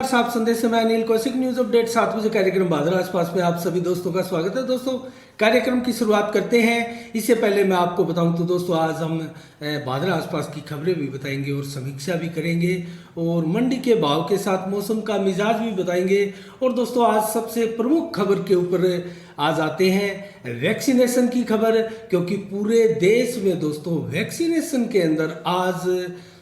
साफ संदेश से मैं अनिल कौशिक न्यूज अपडेट 7 बजे कार्यक्रम भादरा आसपास में आप सभी दोस्तों का स्वागत है। दोस्तों कार्यक्रम की शुरुआत करते हैं। इससे पहले मैं आपको बताऊं तो दोस्तों आज हम भादरा आसपास की खबरें भी बताएंगे और समीक्षा भी करेंगे और मंडी के भाव के साथ मौसम का मिजाज भी बताएंगे। और दोस्तों आज सबसे प्रमुख खबर के ऊपर आज आते हैं वैक्सीनेशन की खबर, क्योंकि पूरे देश में दोस्तों वैक्सीनेशन के अंदर आज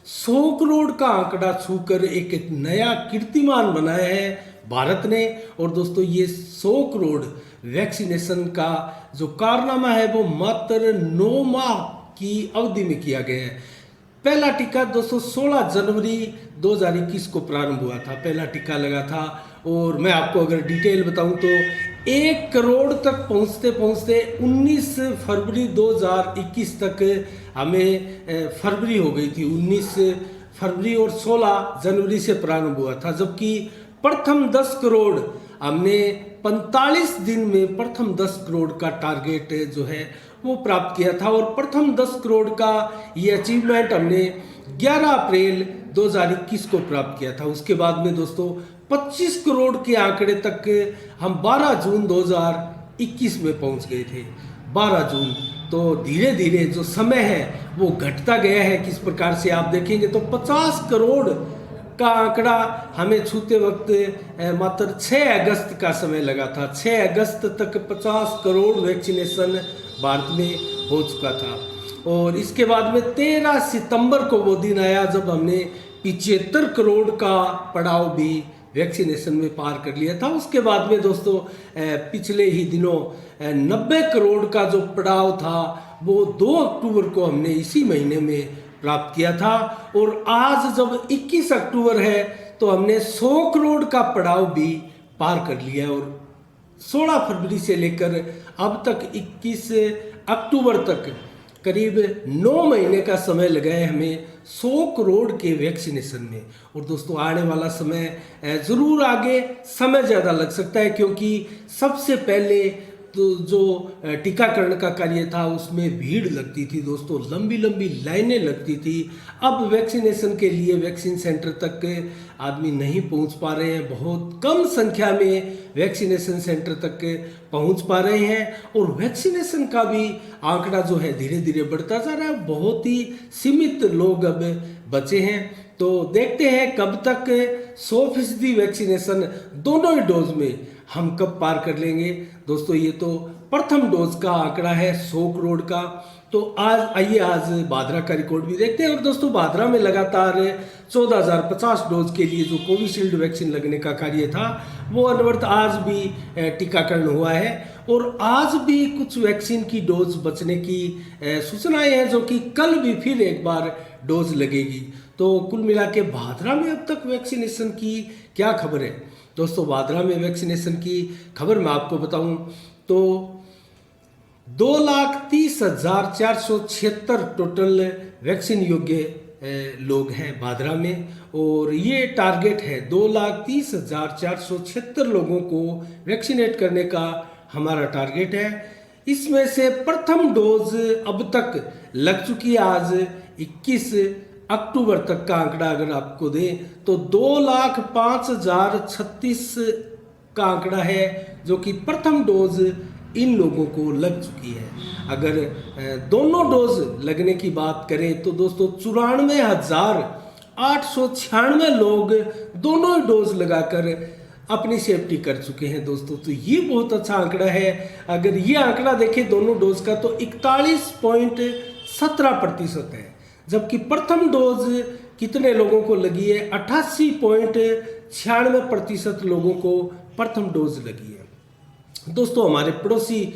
100 करोड़ का आंकड़ा छूकर एक नया कीर्तिमान बनाया है भारत ने। और दोस्तों ये 100 करोड़ वैक्सीनेशन का जो कारनामा है वो मात्र 9 माह की अवधि में किया गया है। पहला टीका दोस्तों 16 जनवरी 2021 को प्रारंभ हुआ था, पहला टीका लगा था। और मैं आपको अगर डिटेल बताऊं तो 1 करोड़ तक पहुंचते पहुंचते 19 फरवरी 2021 तक हमें फरवरी हो गई थी। 19 फरवरी और 16 जनवरी से प्रारंभ हुआ था, जबकि प्रथम 10 करोड़ हमने 45 दिन में प्रथम 10 करोड़ का टारगेट जो है वो प्राप्त किया था। और प्रथम 10 करोड़ का ये अचीवमेंट हमने 11 अप्रैल 2021 को प्राप्त किया था। उसके बाद में दोस्तों 25 करोड़ के आंकड़े तक हम 12 जून 2021 में पहुंच गए थे। 12 जून तो धीरे धीरे जो समय है वो घटता गया है। किस प्रकार से आप देखेंगे तो 50 करोड़ का आंकड़ा हमें छूते वक्त मात्र 6 अगस्त का समय लगा था। 6 अगस्त तक 50 करोड़ वैक्सीनेशन भारत में हो चुका था। और इसके बाद में 13 सितंबर को वो दिन आया जब हमने 75 करोड़ का पड़ाव भी वैक्सीनेशन में पार कर लिया था। उसके बाद में दोस्तों पिछले ही दिनों 90 करोड़ का जो पड़ाव था वो 2 अक्टूबर को हमने इसी महीने में प्राप्त किया था। और आज जब 21 अक्टूबर है तो हमने 100 करोड़ का पड़ाव भी पार कर लिया। और 16 फरवरी से लेकर अब तक 21 अक्टूबर तक करीब 9 महीने का समय लगा है हमें 100 करोड़ के वैक्सीनेशन में। और दोस्तों आने वाला समय ज़रूर आगे समय ज़्यादा लग सकता है, क्योंकि सबसे पहले तो जो टीकाकरण का कार्य था उसमें भीड़ लगती थी दोस्तों, लंबी लंबी लाइनें लगती थी। अब वैक्सीनेशन के लिए वैक्सीन सेंटर तक आदमी नहीं पहुंच पा रहे हैं, बहुत कम संख्या में वैक्सीनेशन सेंटर तक पहुंच पा रहे हैं। और वैक्सीनेशन का भी आंकड़ा जो है धीरे धीरे बढ़ता जा रहा है, बहुत ही सीमित लोग अब बचे हैं। तो देखते हैं कब तक 100% वैक्सीनेशन दोनों ही डोज में हम कब पार कर लेंगे। दोस्तों ये तो प्रथम डोज का आंकड़ा है 100 करोड़ का। तो आइए आज भादरा का रिकॉर्ड भी देखते हैं। और दोस्तों भादरा में लगातार 14,050 डोज के लिए जो कोविशील्ड वैक्सीन लगने का कार्य था वो अनवरत आज भी टीकाकरण हुआ है। और आज भी कुछ वैक्सीन की डोज बचने की सूचनाएं हैं, जो कि कल भी फिर एक बार डोज लगेगी। तो कुल मिला के भादरा में अब तक वैक्सीनेशन की क्या खबर है दोस्तों। भादरा में वैक्सीनेशन की खबर मैं आपको बताऊं तो 2,30,476 टोटल वैक्सीन योग्य लोग हैं भादरा में। और ये टारगेट है 2,30,476 लोगों को वैक्सीनेट करने का हमारा टारगेट है। इसमें से प्रथम डोज अब तक लग चुकी है। आज 21 अक्टूबर तक का आंकड़ा अगर आपको दें तो 2,05,036 का आंकड़ा है, जो कि प्रथम डोज इन लोगों को लग चुकी है। अगर दोनों डोज लगने की बात करें तो दोस्तों 94,896 लोग दोनों ही डोज लगाकर अपनी सेफ्टी कर चुके हैं दोस्तों। तो ये बहुत अच्छा आंकड़ा है। अगर ये आंकड़ा देखें दोनों डोज का तो 41.17% है, जबकि प्रथम डोज कितने लोगों को लगी है 88.96% लोगों को प्रथम डोज लगी है। दोस्तों हमारे पड़ोसी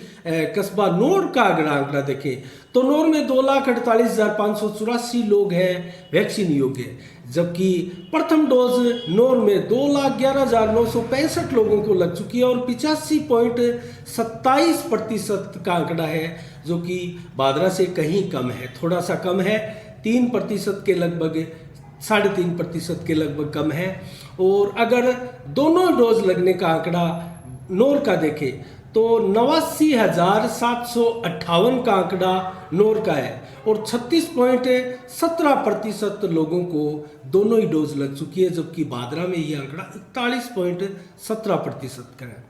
कस्बा नौर का अगर आंकड़ा देखें तो नौर में 2,48,584 लोग हैं वैक्सीन योग्य, जबकि प्रथम डोज नौर में 2,11,965 लोगों को लग चुकी है। और 85.27% का आंकड़ा है, जो कि भादरा से कहीं कम है, थोड़ा सा कम है, 3% के लगभग 3.5% के लगभग कम है। और अगर दोनों डोज लगने का आंकड़ा नौर का देखें तो 89,758 का आंकड़ा नोर का है और 36.17% लोगों को दोनों ही डोज लग चुकी है, जबकि भादरा में ये आंकड़ा 41.17% का है।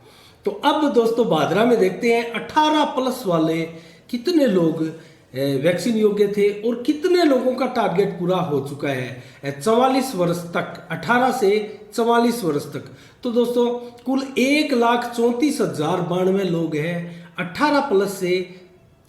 तो अब दोस्तों भादरा में देखते हैं 18 प्लस वाले कितने लोग वैक्सीन योग्य थे और कितने लोगों का टारगेट पूरा हो चुका है 44 वर्ष तक, 18 से 44 वर्ष तक। तो दोस्तों कुल 1,34,092 लोग हैं 18 प्लस से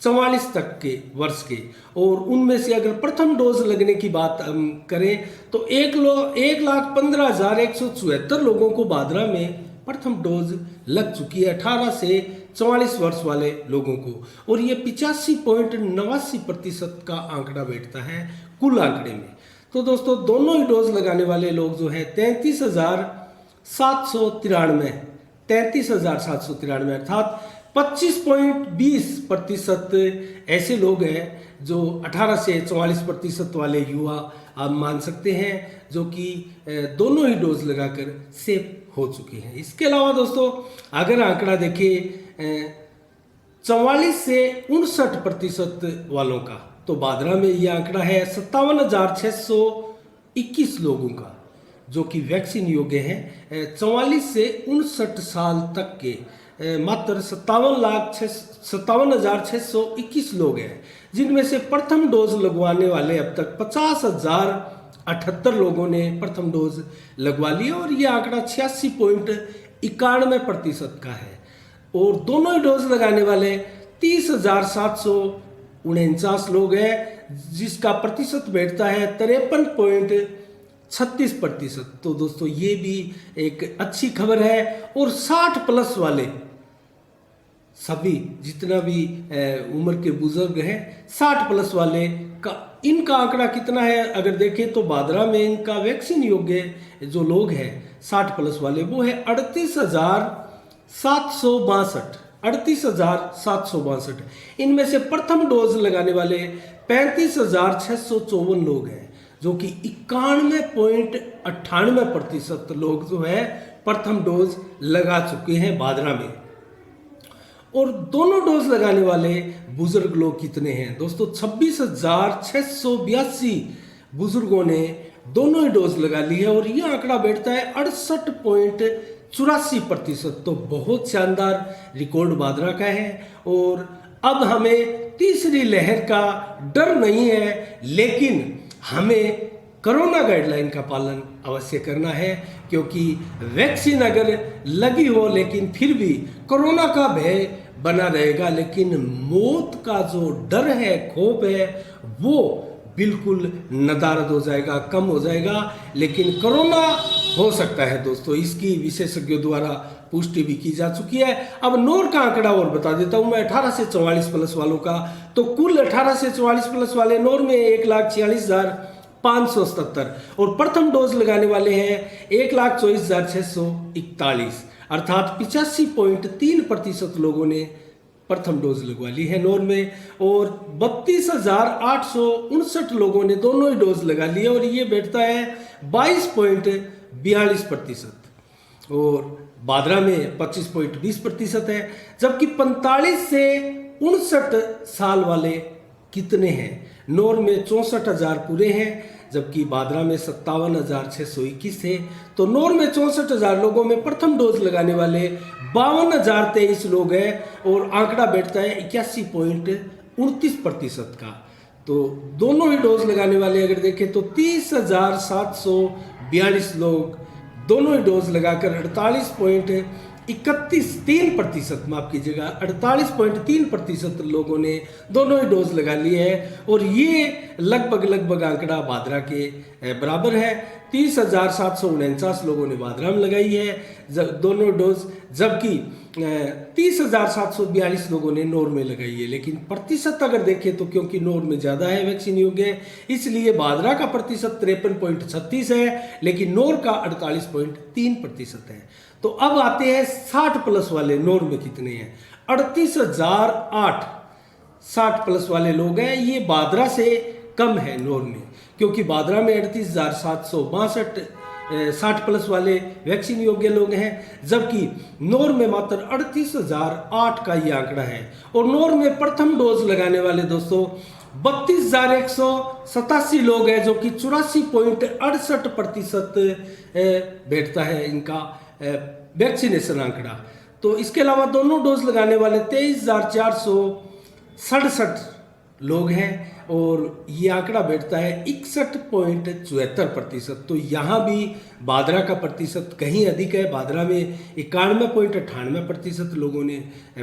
44 तक के वर्ष के, और उनमें से अगर प्रथम डोज लगने की बात हम करें तो 1,15,174 लोगों को भादरा में प्रथम डोज लग चुकी है 18 से 44 वर्ष वाले लोगों को, और ये 85.89% का आंकड़ा बैठता है कुल आंकड़े में। तो दोस्तों दोनों ही डोज लगाने वाले लोग जो हैं 33,793 अर्थात 25.20% ऐसे लोग हैं जो 18 से 44% वाले युवा आप मान सकते हैं, जो कि दोनों ही डोज लगाकर सेफ हो चुके हैं। इसके अलावा दोस्तों अगर आंकड़ा देखें 44 से 59% वालों का, तो भादरा में यह आंकड़ा है 57,621 लोगों का जो कि वैक्सीन योग्य हैं। 44 से 59 साल तक के मात्र 57,621 लोग हैं, जिनमें से प्रथम डोज लगवाने वाले अब तक 50,078 लोगों ने प्रथम डोज लगवा लिया, और ये आंकड़ा 86.91% का है। और दोनों ही डोज लगाने वाले 30,749 लोग हैं, जिसका प्रतिशत बैठता है 53.36%। तो दोस्तों ये भी एक अच्छी खबर है। और 60 प्लस वाले सभी जितना भी उम्र के बुजुर्ग हैं 60 प्लस वाले का इनका आंकड़ा कितना है अगर देखें तो भादरा में इनका वैक्सीन योग्य जो लोग हैं 60 प्लस वाले वो है 38,762। इनमें से प्रथम डोज लगाने वाले 35,654 लोग हैं, जो कि 91.98% लोग जो है प्रथम डोज लगा चुके हैं भादरा में। और दोनों डोज लगाने वाले बुजुर्ग लोग कितने हैं दोस्तों? 26,682 बुजुर्गों ने दोनों ही डोज लगा ली है, और यह आंकड़ा बैठता है 68.84%। तो बहुत शानदार रिकॉर्ड भादरा का है। और अब हमें तीसरी लहर का डर नहीं है, लेकिन हमें कोरोना गाइडलाइन का पालन अवश्य करना है, क्योंकि वैक्सीन अगर लगी हो लेकिन फिर भी कोरोना का भय बना रहेगा, लेकिन मौत का जो डर है, खौफ है, वो बिल्कुल नदारद हो जाएगा, कम हो जाएगा। लेकिन कोरोना हो सकता है दोस्तों, इसकी विशेषज्ञों द्वारा पुष्टि भी की जा चुकी है। अब नोर का आंकड़ा और बता देता हूं मैं 18 से 44 प्लस वालों का। तो कुल 18 से 44 प्लस वाले नोर में 1,46,577, और प्रथम डोज लगाने वाले हैं 1,24,641, अर्थात 85.3% लोगों ने प्रथम डोज लगवा ली है नोर में, और 32,859 लोगों ने दोनों ही डोज लगा लिए, और ये बैठता है 22.42%। और भादरा में 25.20% है। जबकि 45 से 59 साल वाले कितने हैं? नोर में 64,000 पूरे हैं, जबकि भादरा में 57,621 थे। तो नोर में 64,000 लोगों में प्रथम डोज लगाने वाले 52,023 लोग हैं, और आंकड़ा बैठता है 81.29% का। तो दोनों ही डोज लगाने वाले अगर देखें तो 30,742 लोग दोनों ही डोज लगाकर 48.3% माफ कीजिएगा 48.3% लोगों ने दोनों ही डोज लगा लिए है, और ये लगभग आंकड़ा भादरा के बराबर है। 30,749 लोगों ने भादरा में लगाई है दोनों डोज, जबकि 30,742 लोगों ने नोर में लगाई है। लेकिन प्रतिशत अगर देखें तो क्योंकि नोर में ज़्यादा है वैक्सीन योग्य, इसलिए भादरा का प्रतिशत 53.36 है, लेकिन नोर का 48.3% है। तो अब आते हैं 60 प्लस वाले। नोर में कितने हैं? 38,008 60 प्लस वाले लोग हैं। ये भादरा से कम है नोर में, क्योंकि भादरा में 38,762 60 प्लस वाले वैक्सीन योग्य लोग हैं, जबकि नौर में मात्र 38,008 का ये आंकड़ा है। और नौर में प्रथम डोज लगाने वाले दोस्तों 32,187 लोग हैं, जो कि 84.68% बैठता है इनका वैक्सीनेशन आंकड़ा। तो इसके अलावा दोनों डोज लगाने वाले 23,467 लोग हैं और ये आंकड़ा बैठता है 61.74%। तो यहाँ भी भादरा का प्रतिशत कहीं अधिक है। भादरा में 91.98% लोगों ने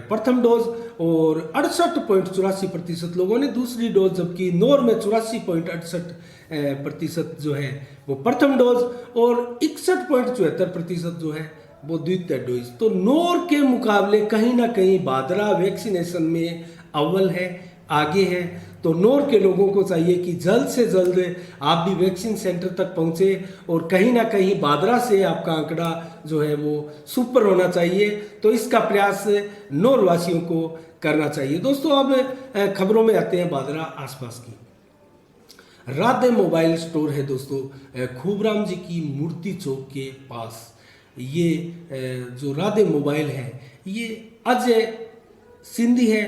प्रथम डोज और 68.84% लोगों ने दूसरी डोज, जबकि नौर में 84.68% जो है वो प्रथम डोज और 61.74% जो है वो द्वितीय डोज। तो नौर के मुकाबले कहीं ना कहीं भादरा वैक्सीनेशन में अव्वल है, आगे है। तो नौर के लोगों को चाहिए कि जल्द से जल्द आप भी वैक्सीन सेंटर तक पहुंचे और कहीं ना कहीं भादरा से आपका आंकड़ा जो है वो सुपर होना चाहिए। तो इसका प्रयास नौर वासियों को करना चाहिए। दोस्तों अब खबरों में आते हैं भादरा आसपास की। राधे मोबाइल स्टोर है दोस्तों खूबराम जी की मूर्ति चौक के पास। ये जो राधे मोबाइल है ये अजय सिंधी है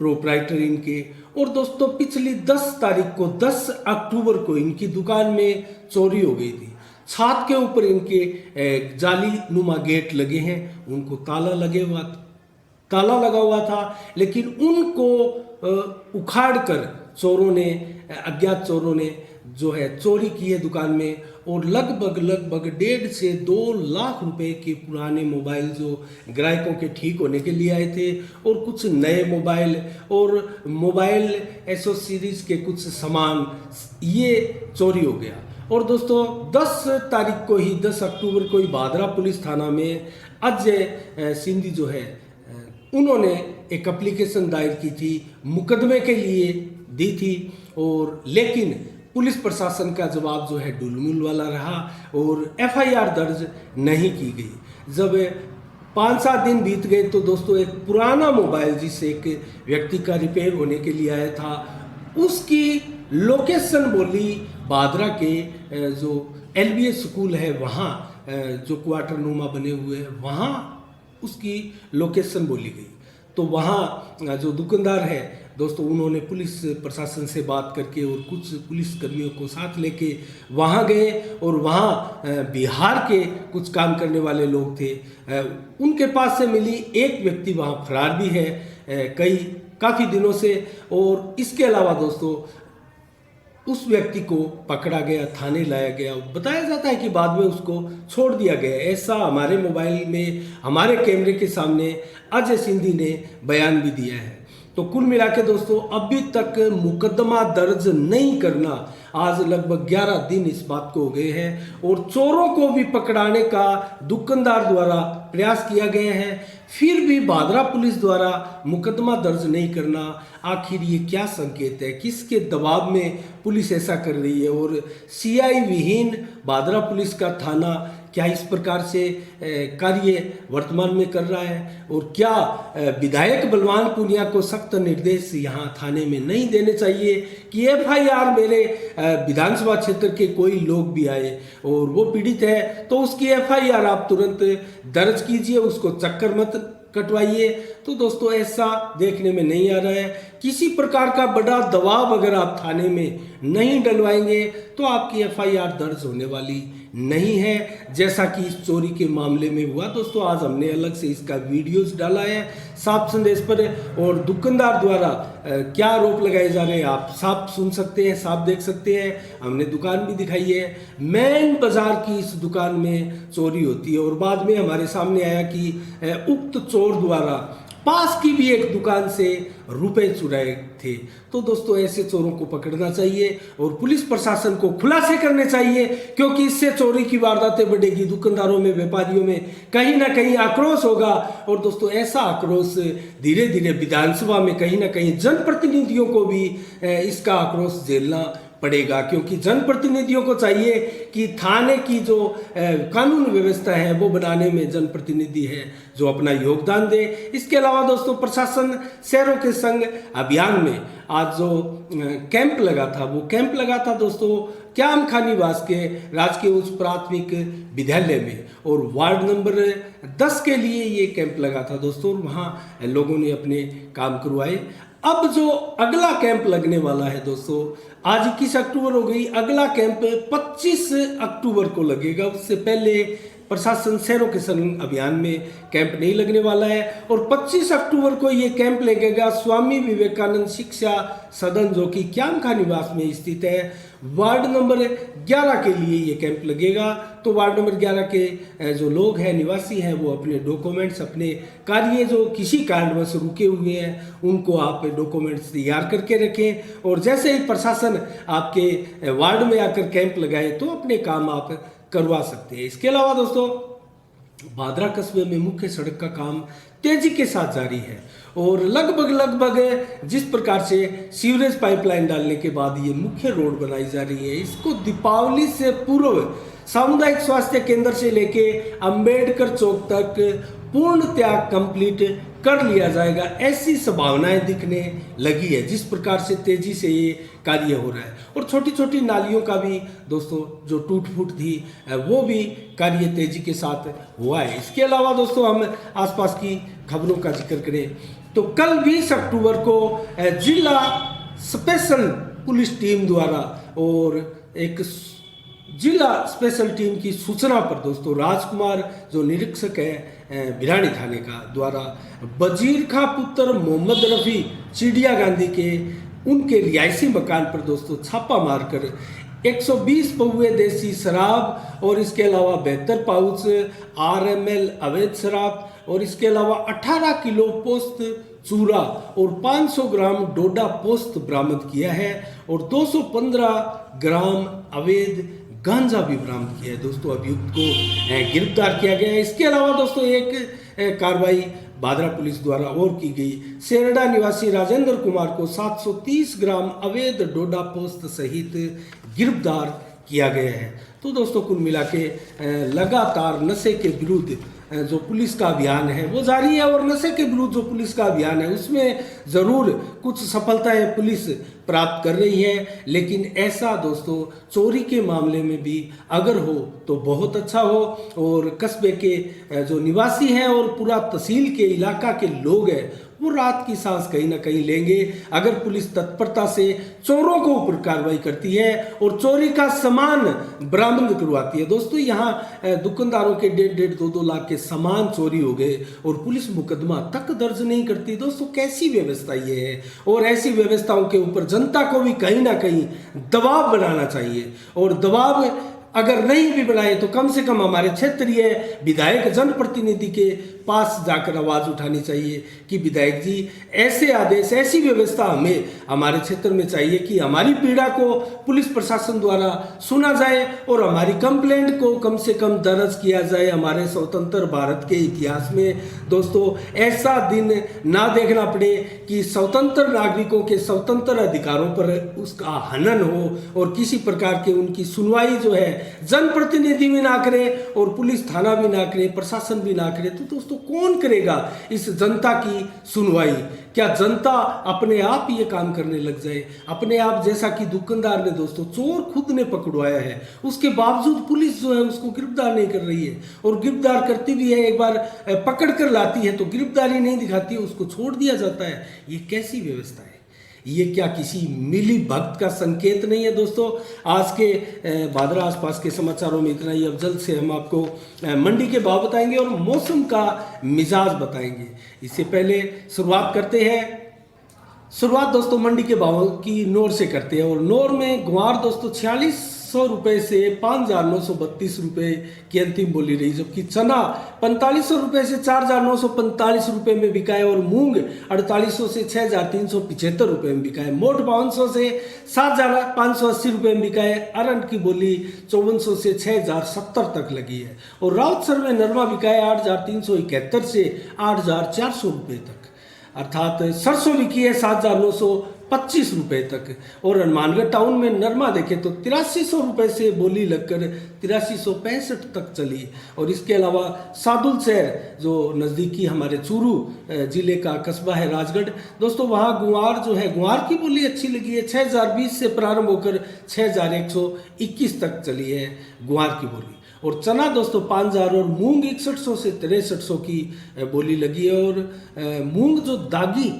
प्रोप्राइटर इनके। और दोस्तों पिछली 10 तारीख को 10 अक्टूबर को इनकी दुकान में चोरी हो गई थी। छत के ऊपर इनके जाली नुमा गेट लगे हैं, उनको ताला लगा हुआ था, लेकिन उनको उखाड़ कर अज्ञात चोरों ने जो है चोरी की है दुकान में। और लगभग 1.5 से 2 लाख रुपए के पुराने मोबाइल जो ग्राहकों के ठीक होने के लिए आए थे और कुछ नए मोबाइल और मोबाइल एसोसीरीज के कुछ सामान ये चोरी हो गया। और दोस्तों 10 तारीख को ही 10 अक्टूबर को ही भादरा पुलिस थाना में अजय सिंधी जो है उन्होंने एक एप्लीकेशन दायर की थी, मुकदमे के लिए दी थी। और लेकिन पुलिस प्रशासन का जवाब जो है डुलमुल वाला रहा और एफआईआर दर्ज नहीं की गई। जब 5-7 दिन बीत गए तो दोस्तों एक पुराना मोबाइल जिसे एक व्यक्ति का रिपेयर होने के लिए आया था, उसकी लोकेशन बोली भादरा के जो एलबीएस स्कूल है वहाँ जो क्वार्टर नुमा बने हुए हैं वहाँ उसकी लोकेशन बोली गई। तो वहाँ जो दुकानदार है दोस्तों उन्होंने पुलिस प्रशासन से बात करके और कुछ पुलिस कर्मियों को साथ लेके वहाँ गए और वहाँ बिहार के कुछ काम करने वाले लोग थे, उनके पास से मिली। एक व्यक्ति वहाँ फरार भी है काफ़ी दिनों से। और इसके अलावा दोस्तों उस व्यक्ति को पकड़ा गया, थाने लाया गया। बताया जाता है कि बाद में उसको छोड़ दिया गया। ऐसा हमारे मोबाइल में हमारे कैमरे के सामने अजय सिंधी ने बयान भी दिया है। तो कुल मिला के दोस्तों अभी तक मुकदमा दर्ज नहीं करना, आज लगभग 11 दिन इस बात को हो गए हैं और चोरों को भी पकड़ाने का दुकानदार द्वारा प्रयास किया गया है, फिर भी भादरा पुलिस द्वारा मुकदमा दर्ज नहीं करना। आखिर ये क्या संकेत है, किसके दबाव में पुलिस ऐसा कर रही है? और सीआई विहीन भादरा पुलिस का थाना क्या इस प्रकार से कार्य वर्तमान में कर रहा है? और क्या विधायक बलवान पूनिया को सख्त निर्देश यहाँ थाने में नहीं देने चाहिए कि एफआईआर मेरे विधानसभा क्षेत्र के कोई लोग भी आए और वो पीड़ित है तो उसकी एफआईआर आप तुरंत दर्ज कीजिए, उसको चक्कर मत कटवाइए। तो दोस्तों ऐसा देखने में नहीं आ रहा है। किसी प्रकार का बड़ा दबाव अगर आप थाने में नहीं डलवाएंगे तो आपकी एफआईआर दर्ज होने वाली नहीं है, जैसा कि इस चोरी के मामले में हुआ। दोस्तों आज हमने अलग से इसका वीडियोस डाला है साफ संदेश पर, और दुकानदार द्वारा क्या आरोप लगाए जा रहे हैं आप साफ सुन सकते हैं, साफ देख सकते हैं। हमने दुकान भी दिखाई है, मेन बाजार की इस दुकान में चोरी होती है और बाद में हमारे सामने आया कि उक्त चोर द्वारा पास की भी एक दुकान से रुपए चुराए थे। तो दोस्तों ऐसे चोरों को पकड़ना चाहिए और पुलिस प्रशासन को खुलासे करने चाहिए, क्योंकि इससे चोरी की वारदातें बढ़ेगी, दुकानदारों में, व्यापारियों में कहीं ना कहीं आक्रोश होगा। और दोस्तों ऐसा आक्रोश धीरे धीरे विधानसभा में कहीं ना कहीं जनप्रतिनिधियों को भी इसका आक्रोश झेलना पड़ेगा, क्योंकि जनप्रतिनिधियों को चाहिए कि थाने की जो कानून व्यवस्था है वो बनाने में जनप्रतिनिधि है जो अपना योगदान दे। इसके अलावा दोस्तों प्रशासन शहरों के संग अभियान में आज जो कैंप लगा था वो कैंप लगा था दोस्तों क्याम खां निवास के राजकीय उच्च प्राथमिक विद्यालय में, और वार्ड नंबर 10 के लिए ये कैंप लगा था दोस्तों, और वहाँ लोगों ने अपने काम करवाए। अब जो अगला कैंप लगने वाला है दोस्तों, आज 21 अक्टूबर हो गई, अगला कैंप 25 अक्टूबर को लगेगा। उससे पहले प्रशासन शहरों के संग अभियान में कैंप नहीं लगने वाला है, और 25 अक्टूबर को ये कैंप लगेगा स्वामी विवेकानंद शिक्षा सदन जो कि क्याम खां निवास में स्थित है। वार्ड नंबर 11 के लिए ये कैंप लगेगा। तो वार्ड नंबर 11 के जो लोग हैं, निवासी हैं, वो अपने डॉक्यूमेंट्स, अपने कार्य जो किसी कारणवश रुके हुए हैं उनको आप डॉक्यूमेंट्स तैयार करके रखें, और जैसे ही प्रशासन आपके वार्ड में आकर कैंप लगाए तो अपने काम आप करवा सकते हैं। इसके अलावा दोस्तों भादरा कस्बे में मुख्य सड़क का काम तेजी के साथ जारी है, और लगभग जिस प्रकार से सीवरेज पाइपलाइन डालने के बाद ये मुख्य रोड बनाई जा रही है, इसको दीपावली से पूर्व सामुदायिक स्वास्थ्य केंद्र से लेके अंबेडकर चौक तक पूर्णतया कंप्लीट कर लिया जाएगा, ऐसी संभावनाएं दिखने लगी है जिस प्रकार से तेजी से ये कार्य हो रहा है। और छोटी छोटी नालियों का भी दोस्तों जो टूट फूट थी वो भी कार्य तेजी के साथ हुआ है। इसके अलावा दोस्तों हम आसपास की खबरों का जिक्र करें तो कल 20 अक्टूबर को जिला स्पेशल पुलिस टीम द्वारा और एक जिला स्पेशल टीम की सूचना पर दोस्तों राजकुमार जो निरीक्षक है भिरानी थाने का द्वारा वजीर खां पुत्र मोहम्मद रफ़ी चिड़िया गांधी के उनके रिहायशी मकान पर दोस्तों छापा मारकर 120 पौवे देसी शराब और इसके अलावा 72 पाउच RML अवैध शराब और इसके अलावा 18 किलो पोस्त चूरा और 500 ग्राम डोडा पोस्त बरामद किया है और 215 ग्राम अवैध गांजा भी बरामद किया है। दोस्तों अभियुक्त को गिरफ्तार किया गया है। इसके अलावा दोस्तों एक कार्रवाई भादरा पुलिस द्वारा और की गई। सेरडा निवासी राजेंद्र कुमार को 730 ग्राम अवैध डोडा पोस्त सहित गिरफ्तार किया गया है। तो दोस्तों कुल मिला के लगातार नशे के विरुद्ध जो पुलिस का अभियान है वो जारी है और नशे के विरुद्ध जो पुलिस का अभियान है उसमें ज़रूर कुछ सफलताएं पुलिस प्राप्त कर रही है, लेकिन ऐसा दोस्तों चोरी के मामले में भी अगर हो तो बहुत अच्छा हो और कस्बे के जो निवासी हैं और पूरा तहसील के इलाका के लोग हैं वो रात की सांस कहीं ना कहीं लेंगे अगर पुलिस तत्परता से चोरों को ऊपर कार्रवाई करती है और चोरी का सामान बरामद करवाती है। दोस्तों यहाँ दुकानदारों के 1.5-2 लाख के सामान चोरी हो गए और पुलिस मुकदमा तक दर्ज नहीं करती। दोस्तों कैसी व्यवस्था ये है, और ऐसी व्यवस्थाओं के ऊपर जनता को भी कहीं ना कहीं दबाव बनाना चाहिए, और दबाव अगर नहीं भी बनाए तो कम से कम हमारे क्षेत्रीय विधायक जनप्रतिनिधि के पास जाकर आवाज़ उठानी चाहिए कि विधायक जी ऐसे आदेश ऐसी व्यवस्था हमें हमारे क्षेत्र में चाहिए कि हमारी पीड़ा को पुलिस प्रशासन द्वारा सुना जाए और हमारी कंप्लेंट को कम से कम दर्ज किया जाए। हमारे स्वतंत्र भारत के इतिहास में दोस्तों ऐसा दिन ना देखना पड़े कि स्वतंत्र नागरिकों के स्वतंत्र अधिकारों पर उसका हनन हो और किसी प्रकार के उनकी सुनवाई जो है जनप्रतिनिधि भी ना करे और पुलिस थाना भी ना करे, प्रशासन भी ना करे। तो दोस्तों कौन करेगा इस जनता की सुनवाई? क्या जनता अपने आप ये काम करने लग जाए अपने आप, जैसा कि दुकानदार ने दोस्तों चोर खुद ने पकड़वाया है उसके बावजूद पुलिस जो है उसको गिरफ्तार नहीं कर रही है, और गिरफ्तार करती भी है एक बार पकड़ कर लाती है तो गिरफ्तारी नहीं दिखाती है, उसको छोड़ दिया जाता है। ये कैसी व्यवस्था है? ये क्या किसी मिली भक्त का संकेत नहीं है? दोस्तों आज के भादरा आसपास के समाचारों में इतना ही। अब जल्द से हम आपको मंडी के भाव बताएंगे और मौसम का मिजाज बताएंगे। इससे पहले शुरुआत करते हैं दोस्तों मंडी के भावों की नौर से करते हैं, और नौर में ग्वार दोस्तों 4600 रुपये से 5932 रुपये की अंतिम बोली रही, जबकि चना 4500 रुपये से 4945 रुपये में बिका है और मूंग 4800 से 6375 रुपये में बिका है। मोट 5200 से 7580 रुपये में बिका है। अरंड की बोली 5400 से 6070 तक लगी है, और राउतसर में नरमा बिका है 8371 से 8400 रुपये तक, अर्थात सरसों बिकी है 7900 25 रुपये तक। और हनुमानगढ़ टाउन में नरमा देखें तो 8300 रुपये से बोली लगकर 8365 तक चली। और इसके अलावा सादुल शहर जो नज़दीकी हमारे चूरू जिले का कस्बा है राजगढ़ दोस्तों, वहाँ गुआर जो है, गुआर की बोली अच्छी लगी है। 6020 से प्रारंभ होकर 6121 तक चली है गुआर की बोली। और चना दोस्तों 5000 और मूंग 6100 से 6300 की बोली लगी है। और मूंग जो दागी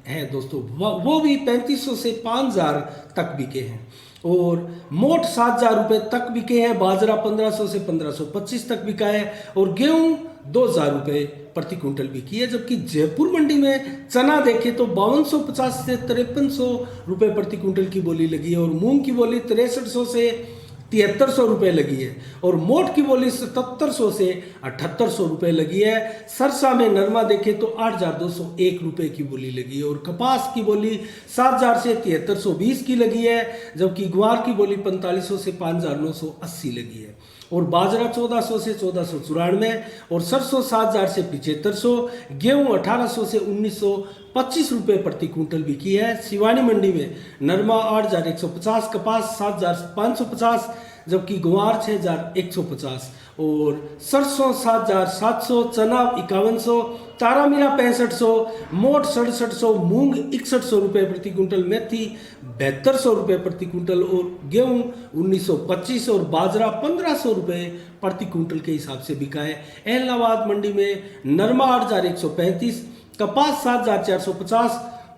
है दोस्तों वो भी 3500 से 5000 तक बिके हैं। और मोट 7000 रुपये तक बिके हैं। बाजरा 1500 से 1525 तक बिका है। और गेहूं 2000 रुपये प्रति क्विंटल बिकी है। जबकि जयपुर मंडी में चना देखें तो 5250 से 5300 रुपये प्रति क्विंटल की बोली लगी है। और मूंग की बोली 6300 से 7300 रुपये लगी है। और मोट की बोली 7700 से 7800 रुपये लगी है। सरसा में नरमा देखें तो 8201 रुपये की बोली लगी है। और कपास की बोली 7000 से 7320 की लगी है। जबकि ग्वार की बोली 4500 से 5980 लगी है। और बाजरा 1400 से 1494। और सरसों 7000 से 7500। गेहूं 1800 से 1925 रुपये प्रति क्विंटल बिकी है। सिवानी मंडी में नरमा 8150, कपास 7550, जबकि ग्वार 6150। और सरसों 7700, चना 5100, तारामीरा 6500, मोट 6700, मूंग 6100 रुपये प्रति क्विंटल, मेथी 7200 रुपये प्रति क्विंटल। और गेहूं 1925 और बाजरा 1500 रुपये प्रति क्विंटल के हिसाब से बिका है। एलनाबाद मंडी में नरमा 8135, कपास 7450,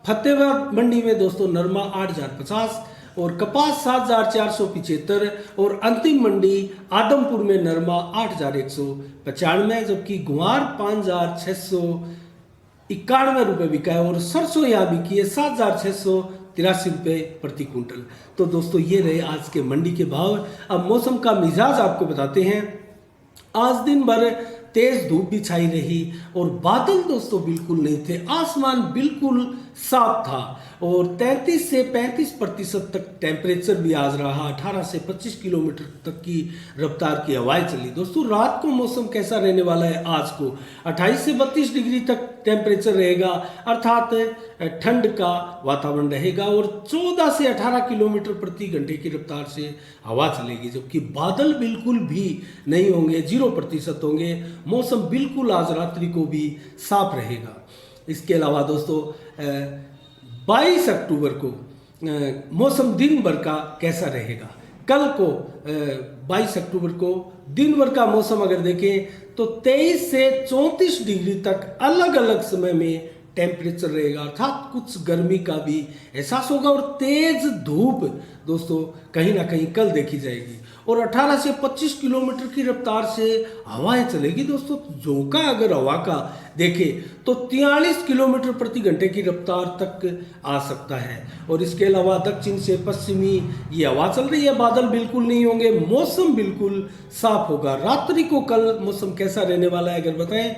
फतेहाबाद मंडी में दोस्तों नरमा 8050 और कपास 7475। और अंतिम मंडी आदमपुर में नरमा 8195, जबकि गुआर 5691 रुपये बिका है। और सरसों यहाँ बिकी है 7683 रुपये प्रति क्विंटल। तो दोस्तों ये रहे आज के मंडी के भाव। अब मौसम का मिजाज आपको बताते हैं। आज दिन भर तेज धूप भी छाई रही और बादल दोस्तों बिल्कुल नहीं थे, आसमान बिल्कुल साफ था। और 33 से 35% तक टेम्परेचर भी आज रहा। 18 से 25 किलोमीटर तक की रफ्तार की हवाएं चली। दोस्तों रात को मौसम कैसा रहने वाला है? आज को 28 से 32 डिग्री तक टेम्परेचर रहेगा, अर्थात ठंड का वातावरण रहेगा। और 14 से 18 किलोमीटर प्रति घंटे की रफ्तार से हवा चलेगी। जबकि बादल बिल्कुल भी नहीं होंगे, 0% होंगे। मौसम बिल्कुल आज रात्रि को भी साफ रहेगा। इसके अलावा दोस्तों 22 अक्टूबर को मौसम दिन भर का कैसा रहेगा? कल को 22 अक्टूबर को दिन भर का मौसम अगर देखें तो 23 से 34 डिग्री तक अलग अलग समय में टेम्परेचर रहेगा, अर्थात कुछ गर्मी का भी एहसास होगा। और तेज धूप दोस्तों कहीं ना कहीं कल देखी जाएगी। और 18 से 25 किलोमीटर की रफ्तार से हवाएं चलेगी। दोस्तों झोंका अगर हवा का देखें तो 43 किलोमीटर प्रति घंटे की रफ्तार तक आ सकता है। और इसके अलावा दक्षिण से पश्चिमी ये हवा चल रही है, बादल बिल्कुल नहीं होंगे, मौसम बिल्कुल साफ होगा। रात्रि को कल मौसम कैसा रहने वाला है अगर बताएं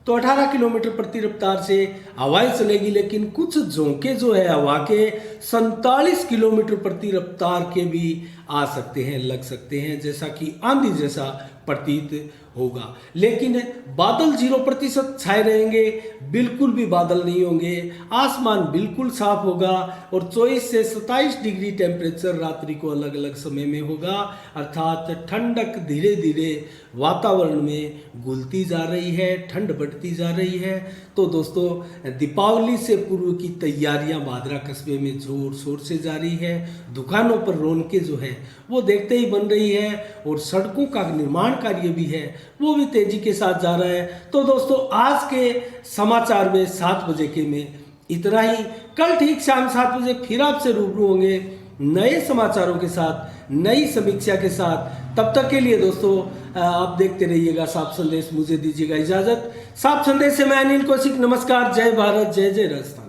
तो 18 किलोमीटर प्रति रफ्तार से हवाएं चलेगी, लेकिन कुछ झोंके जो है हवा के 47 किलोमीटर प्रति रफ्तार के भी आ सकते हैं, लग सकते हैं, जैसा कि आंधी जैसा प्रतीत होगा। लेकिन बादल 0% छाए रहेंगे, बिल्कुल भी बादल नहीं होंगे, आसमान बिल्कुल साफ होगा। और 24 से 27 डिग्री टेम्परेचर रात्रि को अलग अलग समय में होगा, अर्थात ठंडक धीरे धीरे वातावरण में घुलती जा रही है, ठंड बढ़ती जा रही है। तो दोस्तों दीपावली से पूर्व की तैयारियां भादरा कस्बे में जोर शोर से जारी है। दुकानों पर रौनकें जो है वो देखते ही बन रही है। और सड़कों का निर्माण कार्य भी है वो भी तेजी के साथ जा रहा है। तो दोस्तों आज के समाचार में 7 बजे के में इतना ही। कल ठीक शाम 7 बजे फिर आपसे रूबरू होंगे नए समाचारों के साथ, नई समीक्षा के साथ। तब तक के लिए दोस्तों आप देखते रहिएगा साफ संदेश। मुझे दीजिएगा इजाजत। साफ संदेश से मैं अनिल कौशिक, नमस्कार, जय भारत, जय जय राजस्थान।